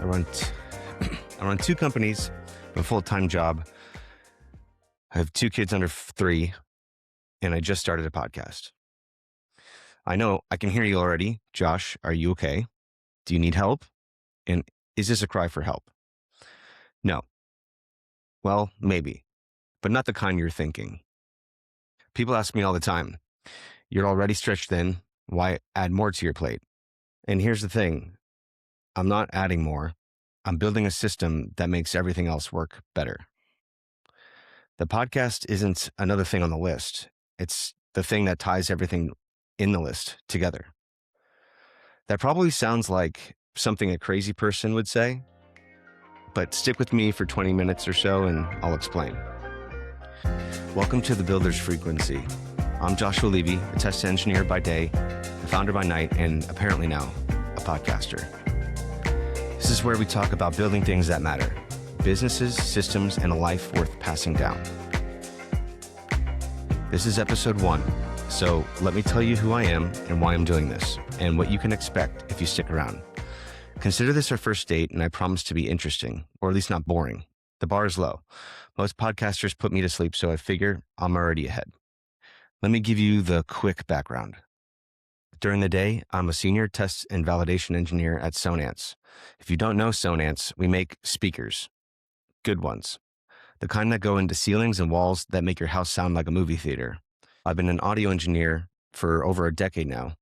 I run two companies, a full-time job. I have two kids under 3, and I just started a podcast. I know I can hear you already. Josh, are you okay? Do you need help? And is this a cry for help? No. Well, maybe, but not the kind you're thinking. People ask me all the time, you're already stretched thin. Why add more to your plate? And here's the thing. I'm not adding more. I'm building a system that makes everything else work better. The podcast isn't another thing on the list. It's the thing that ties everything in the list together. That probably sounds like something a crazy person would say, but stick with me for 20 minutes or so and I'll explain. Welcome to the Builder's Frequency. I'm Joshua Levy, a test engineer by day, a founder by night, and apparently now a podcaster. This is where we talk about building things that matter, businesses, systems, and a life worth passing down. This is episode 1, so let me tell you who I am and why I'm doing this, and what you can expect if you stick around. Consider this our first date, and I promise to be interesting, or at least not boring. The bar is low. Most podcasters put me to sleep, so I figure I'm already ahead. Let me give you the quick background. During the day, I'm a senior test and validation engineer at Sonance. If you don't know Sonance, we make speakers. Good ones. The kind that go into ceilings and walls that make your house sound like a movie theater. I've been an audio engineer for over a decade now.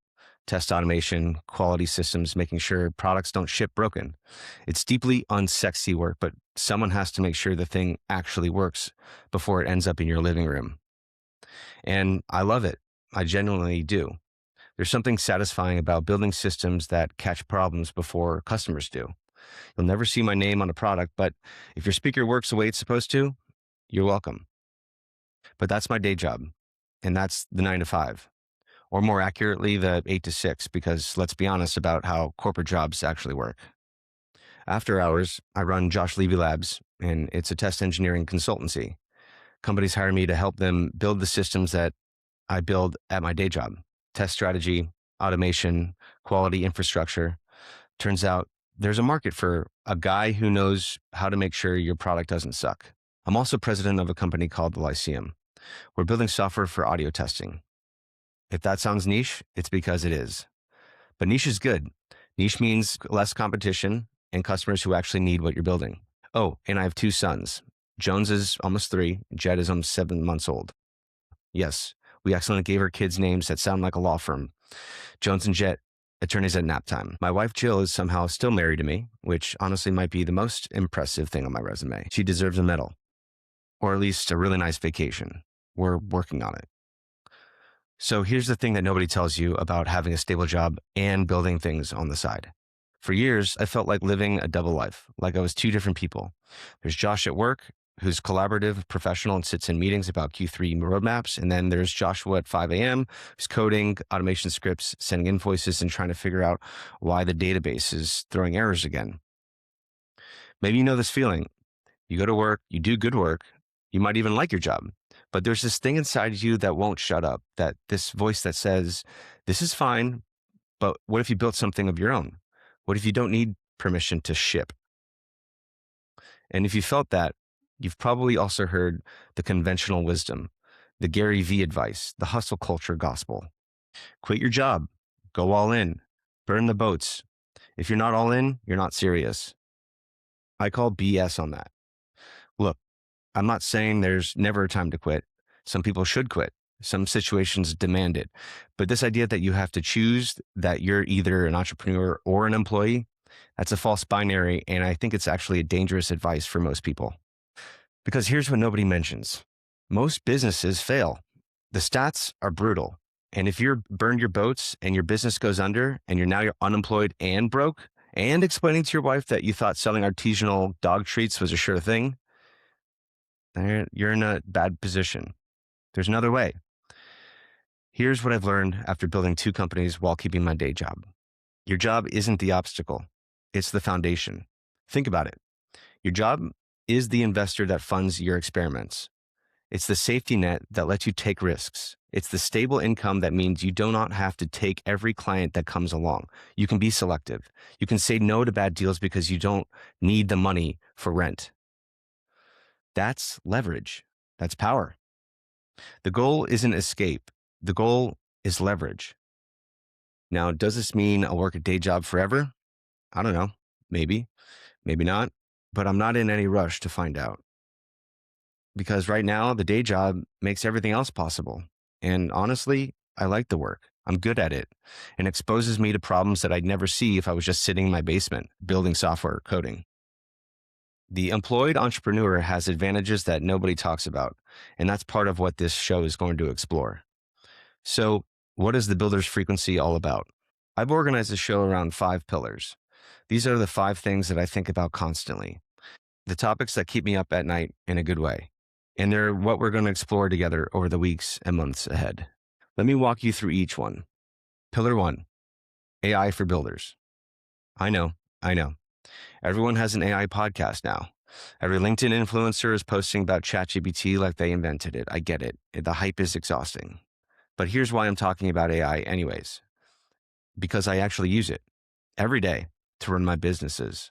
Test automation, quality systems, making sure products don't ship broken. It's deeply unsexy work, but someone has to make sure the thing actually works before it ends up in your living room. And I love it. I genuinely do. There's something satisfying about building systems that catch problems before customers do. You'll never see my name on a product, but if your speaker works the way it's supposed to, you're welcome. But that's my day job, and that's the 9 to 5, or more accurately, the 8 to 6, because let's be honest about how corporate jobs actually work. After hours, I run Josh Levy Labs, and it's a test engineering consultancy. Companies hire me to help them build the systems that I build at my day job. Test strategy, automation, quality infrastructure. Turns out there's a market for a guy who knows how to make sure your product doesn't suck. I'm also president of a company called the Lyceum. We're building software for audio testing. If that sounds niche, it's because it is. But niche is good. Niche means less competition and customers who actually need what you're building. Oh, and I have 2 sons. Jones is almost 3. Jed is almost 7 months old. Yes, we accidentally gave our kids names that sound like a law firm. Jones and Jet, attorneys at nap time. My wife Jill is somehow still married to me, which honestly might be the most impressive thing on my resume. She deserves a medal, or at least a really nice vacation. We're working on it. So here's the thing that nobody tells you about having a stable job and building things on the side. For years, I felt like living a double life, like I was 2 different people. There's Josh at work, who's collaborative, professional, and sits in meetings about Q3 roadmaps. And then there's Joshua at 5 a.m., who's coding automation scripts, sending invoices, and trying to figure out why the database is throwing errors again. Maybe you know this feeling. You go to work, you do good work, you might even like your job, but there's this thing inside you that won't shut up, that this voice that says, this is fine, but what if you built something of your own? What if you don't need permission to ship? And if you felt that, you've probably also heard the conventional wisdom, the Gary V advice, the hustle culture gospel. Quit your job, go all in, burn the boats. If you're not all in, you're not serious. I call BS on that. Look, I'm not saying there's never a time to quit. Some people should quit. Some situations demand it. But this idea that you have to choose that you're either an entrepreneur or an employee, that's a false binary. And I think it's actually a dangerous advice for most people. Because here's what nobody mentions. Most businesses fail. The stats are brutal. And if you're burned your boats and your business goes under and you're unemployed and broke and explaining to your wife that you thought selling artisanal dog treats was a sure thing, you're in a bad position. There's another way. Here's what I've learned after building 2 companies while keeping my day job. Your job isn't the obstacle. It's the foundation. Think about it. Your job is the investor that funds your experiments. It's the safety net that lets you take risks. It's the stable income that means you do not have to take every client that comes along. You can be selective. You can say no to bad deals because you don't need the money for rent. That's leverage. That's power. The goal isn't escape. The goal is leverage. Now, does this mean I'll work a day job forever? I don't know. Maybe, maybe not. But I'm not in any rush to find out. Because right now, the day job makes everything else possible. And honestly, I like the work. I'm good at it and exposes me to problems that I'd never see if I was just sitting in my basement building software or coding. The employed entrepreneur has advantages that nobody talks about. And that's part of what this show is going to explore. So, what is the builder's frequency all about? I've organized the show around 5 pillars. These are the 5 things that I think about constantly, the topics that keep me up at night in a good way. And they're what we're going to explore together over the weeks and months ahead. Let me walk you through each one. Pillar 1, AI for builders. I know. Everyone has an AI podcast now. Every LinkedIn influencer is posting about ChatGPT like they invented it. I get it. The hype is exhausting. But here's why I'm talking about AI anyways. Because I actually use it every day to run my businesses.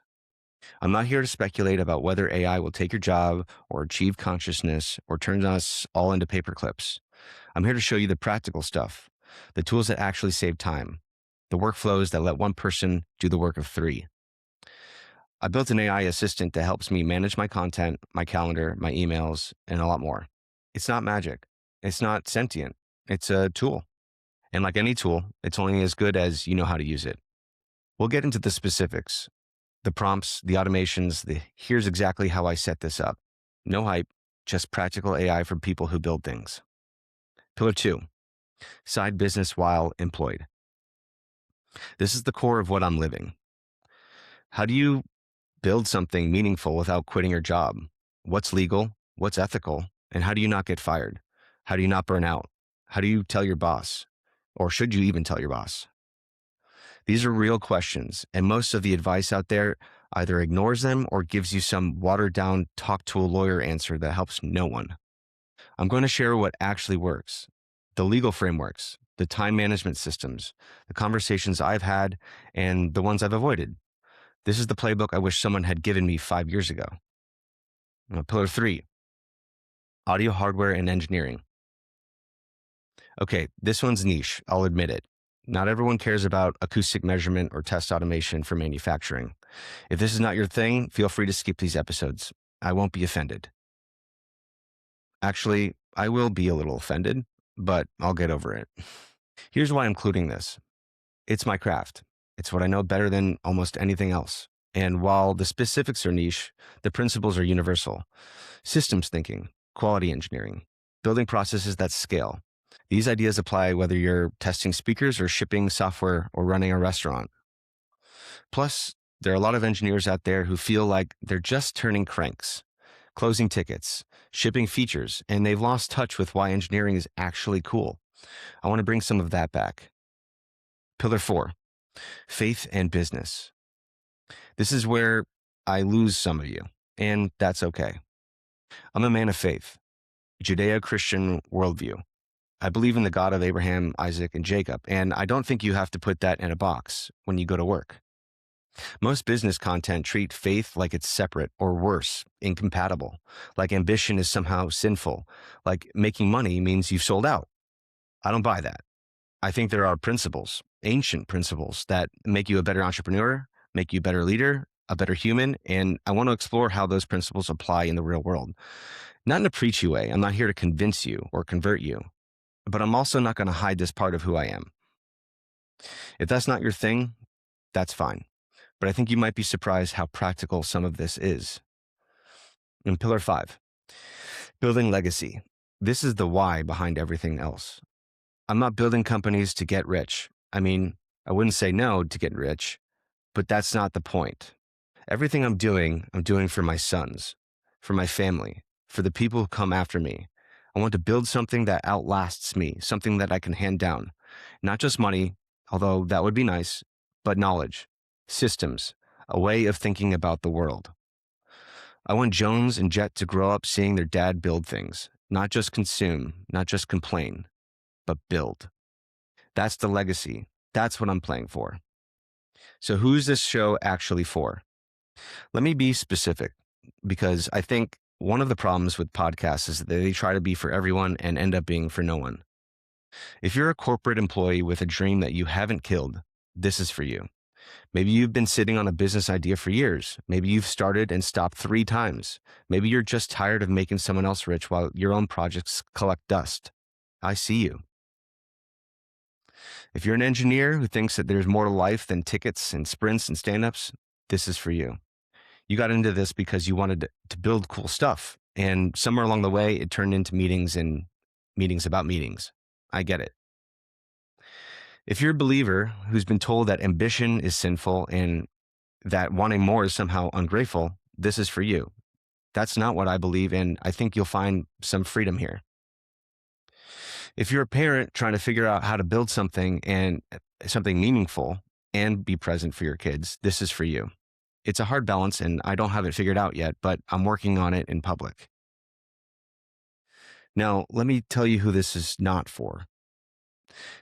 I'm not here to speculate about whether AI will take your job or achieve consciousness or turn us all into paper clips. I'm here to show you the practical stuff, the tools that actually save time, the workflows that let one person do the work of 3. I built an AI assistant that helps me manage my content, my calendar, my emails, and a lot more. It's not magic. It's not sentient. It's a tool. And like any tool, it's only as good as you know how to use it. We'll get into the specifics, the prompts, the automations, here's exactly how I set this up. No hype, just practical AI for people who build things. Pillar 2, side business while employed. This is the core of what I'm living. How do you build something meaningful without quitting your job? What's legal? What's ethical? And how do you not get fired? How do you not burn out? How do you tell your boss? Or should you even tell your boss? These are real questions, and most of the advice out there either ignores them or gives you some watered down talk to a lawyer answer that helps no one. I'm going to share what actually works, the legal frameworks, the time management systems, the conversations I've had, and the ones I've avoided. This is the playbook I wish someone had given me 5 years ago. Pillar 3, audio hardware and engineering. Okay, this one's niche, I'll admit it. Not everyone cares about acoustic measurement or test automation for manufacturing. If this is not your thing, feel free to skip these episodes. I won't be offended. Actually, I will be a little offended, but I'll get over it. Here's why I'm including this. It's my craft. It's what I know better than almost anything else. And while the specifics are niche, the principles are universal. Systems thinking, quality engineering, building processes that scale. These ideas apply whether you're testing speakers or shipping software or running a restaurant. Plus, there are a lot of engineers out there who feel like they're just turning cranks, closing tickets, shipping features, and they've lost touch with why engineering is actually cool. I want to bring some of that back. Pillar 4, faith and business. This is where I lose some of you, and that's okay. I'm a man of faith, Judeo-Christian worldview. I believe in the God of Abraham, Isaac, and Jacob, and I don't think you have to put that in a box when you go to work. Most business content treat faith like it's separate or worse, incompatible, like ambition is somehow sinful, like making money means you've sold out. I don't buy that. I think there are principles, ancient principles, that make you a better entrepreneur, make you a better leader, a better human, and I want to explore how those principles apply in the real world. Not in a preachy way. I'm not here to convince you or convert you, but I'm also not going to hide this part of who I am. If that's not your thing, that's fine. But I think you might be surprised how practical some of this is. In Pillar 5, building legacy. This is the why behind everything else. I'm not building companies to get rich. I mean, I wouldn't say no to get rich, but that's not the point. Everything I'm doing for my sons, for my family, for the people who come after me. I want to build something that outlasts me, something that I can hand down. Not just money, although that would be nice, but knowledge, systems, a way of thinking about the world. I want Jones and Jet to grow up seeing their dad build things, not just consume, not just complain. but build. That's the legacy. That's what I'm playing for. So who's this show actually for? Let me be specific, because I think one of the problems with podcasts is that they try to be for everyone and end up being for no one. If you're a corporate employee with a dream that you haven't killed, this is for you. Maybe you've been sitting on a business idea for years. Maybe you've started and stopped 3 times. Maybe you're just tired of making someone else rich while your own projects collect dust. I see you. If you're an engineer who thinks that there's more to life than tickets and sprints and stand-ups, this is for you. You got into this because you wanted to build cool stuff. And somewhere along the way, it turned into meetings and meetings about meetings. I get it. If you're a believer who's been told that ambition is sinful and that wanting more is somehow ungrateful, this is for you. That's not what I believe, and I think you'll find some freedom here. If you're a parent trying to figure out how to build something and something meaningful and be present for your kids, this is for you. It's a hard balance, and I don't have it figured out yet, but I'm working on it in public. Now, let me tell you who this is not for.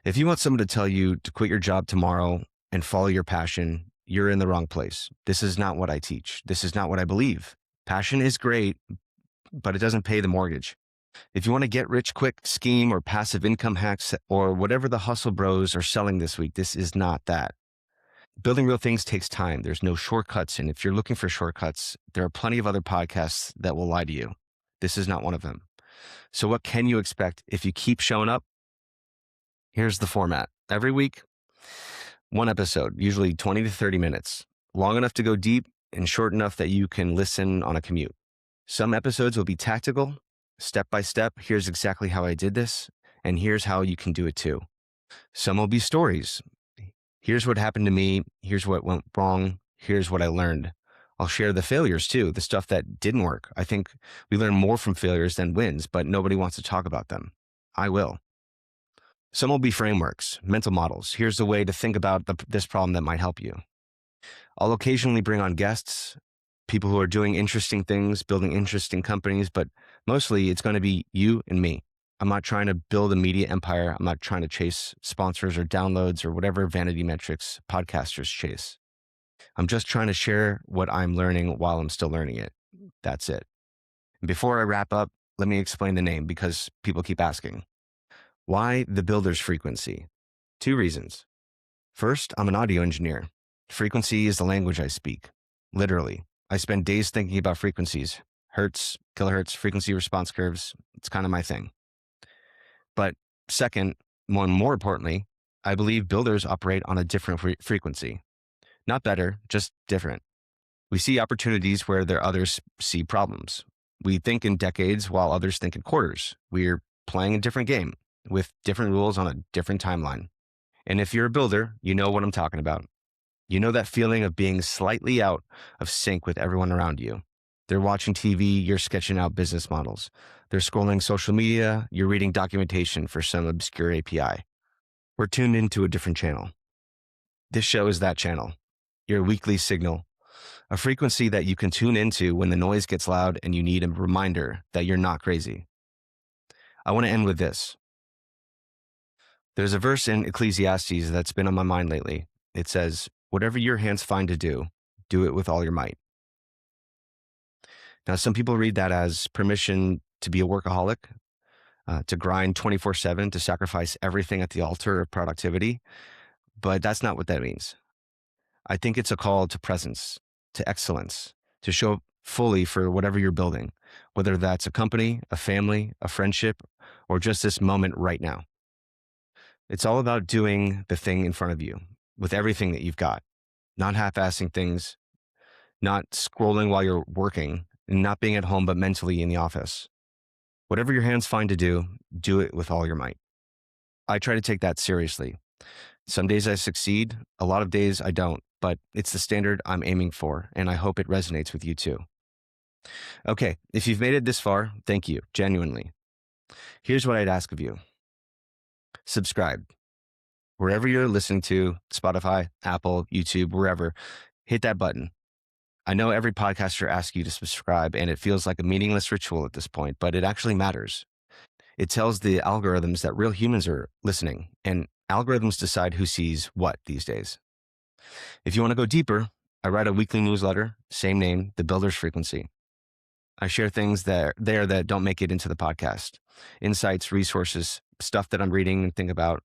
If you want someone to tell you to quit your job tomorrow and follow your passion, you're in the wrong place. This is not what I teach. This is not what I believe. Passion is great, but it doesn't pay the mortgage. If you want to get rich quick scheme or passive income hacks or whatever the hustle bros are selling this week, this is not that. Building real things takes time. There's no shortcuts. And if you're looking for shortcuts, there are plenty of other podcasts that will lie to you. This is not one of them. So what can you expect if you keep showing up? Here's the format. Every week, one episode, usually 20 to 30 minutes, long enough to go deep and short enough that you can listen on a commute. Some episodes will be tactical, step by step. Here's exactly how I did this, and here's how you can do it too. Some will be stories. Here's what happened to me. Here's what went wrong. Here's what I learned. I'll share the failures too, the stuff that didn't work. I think we learn more from failures than wins, but nobody wants to talk about them. I will. Some will be frameworks, mental models. Here's a way to think about this problem that might help you. I'll occasionally bring on guests, people who are doing interesting things, building interesting companies, but mostly it's going to be you and me. I'm not trying to build a media empire. I'm not trying to chase sponsors or downloads or whatever vanity metrics podcasters chase. I'm just trying to share what I'm learning while I'm still learning it. That's it. And before I wrap up, let me explain the name because people keep asking. Why the builder's frequency? 2 reasons. First, I'm an audio engineer. Frequency is the language I speak. Literally. I spend days thinking about frequencies. Hertz, kilohertz, frequency response curves. It's kind of my thing. But second, more importantly, I believe builders operate on a different frequency. Not better, just different. We see opportunities where others see problems. We think in decades while others think in quarters. We're playing a different game with different rules on a different timeline. And if you're a builder, you know what I'm talking about. You know that feeling of being slightly out of sync with everyone around you. They're watching TV, you're sketching out business models. They're scrolling social media, you're reading documentation for some obscure API. We're tuned into a different channel. This show is that channel, your weekly signal, a frequency that you can tune into when the noise gets loud and you need a reminder that you're not crazy. I want to end with this. There's a verse in Ecclesiastes that's been on my mind lately. It says, whatever your hands find to do, do it with all your might. Now, some people read that as permission to be a workaholic, to grind 24/7, to sacrifice everything at the altar of productivity. But that's not what that means. I think it's a call to presence, to excellence, to show up fully for whatever you're building, whether that's a company, a family, a friendship, or just this moment right now. It's all about doing the thing in front of you with everything that you've got, not half-assing things, not scrolling while you're working, and not being at home but mentally in the office. Whatever your hands find to do it with all your might. I try to take that seriously. Some days I succeed, a lot of days I don't, but it's the standard I'm aiming for, and I hope it resonates with you too. Okay, if you've made it this far, thank you, genuinely. Here's what I'd ask of you. Subscribe. Wherever you're listening to, Spotify, Apple, YouTube, wherever, hit that button. I know every podcaster asks you to subscribe, and it feels like a meaningless ritual at this point, but it actually matters. It tells the algorithms that real humans are listening, and algorithms decide who sees what these days. If you want to go deeper, I write a weekly newsletter, same name, The Builder's Frequency. I share things that don't make it into the podcast. Insights, resources, stuff that I'm reading and think about.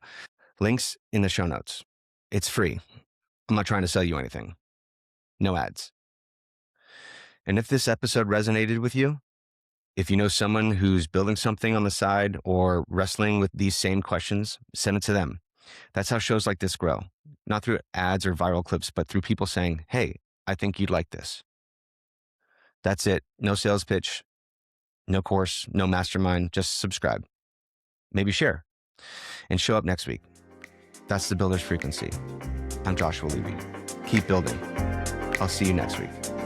Links in the show notes. It's free. I'm not trying to sell you anything. No ads. And if this episode resonated with you, if you know someone who's building something on the side or wrestling with these same questions, send it to them. That's how shows like this grow. Not through ads or viral clips, but through people saying, hey, I think you'd like this. That's it. No sales pitch, no course, no mastermind. Just subscribe. Maybe share and show up next week. That's The Builder's Frequency. I'm Joshua Levy. Keep building. I'll see you next week.